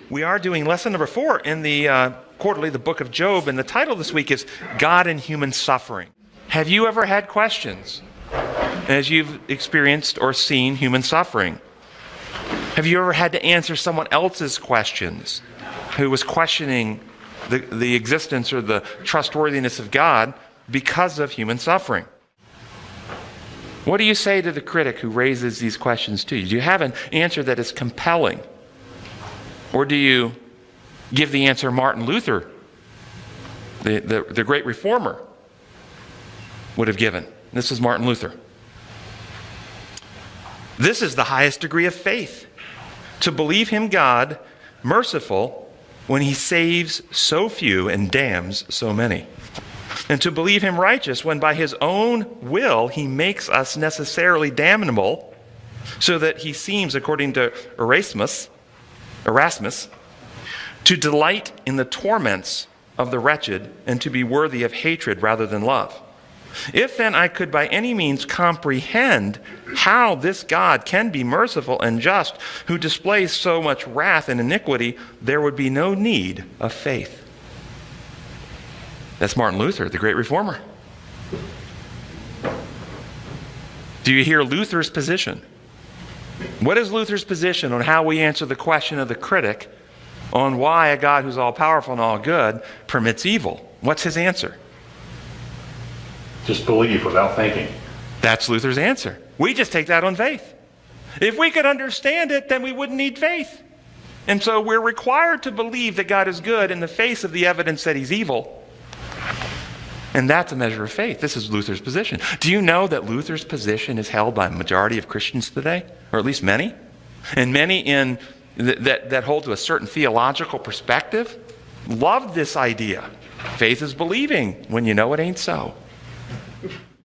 We are doing lesson number 4 in the quarterly, the book of Job, and the title this week is God and Human Suffering. Have you ever had questions as you've experienced or seen human suffering? Have you ever had to answer someone else's questions who was questioning the existence or the trustworthiness of God because of human suffering? What do you say to the critic who raises these questions to you? Do you have an answer that is compelling? Or do you give the answer Martin Luther, the great reformer, would have given? This is Martin Luther. This is the highest degree of faith, to believe him God, merciful, when he saves so few and damns so many. And to believe him righteous when by his own will he makes us necessarily damnable, so that he seems, according to Erasmus, to delight in the torments of the wretched and to be worthy of hatred rather than love. If then I could by any means comprehend how this God can be merciful and just, who displays so much wrath and iniquity, there would be no need of faith. That's Martin Luther, the great reformer. Do you hear Luther's position? What is Luther's position on how we answer the question of the critic on why a God who's all-powerful and all good permits evil? What's his answer? Just believe without thinking. That's Luther's answer. We just take that on faith. If we could understand it, then we wouldn't need faith. And so we're required to believe that God is good in the face of the evidence that he's evil. And that's a measure of faith. This is Luther's position. Do you know that Luther's position is held by a majority of Christians today? Or at least many? And many that hold to a certain theological perspective love this idea. Faith is believing when you know it ain't so.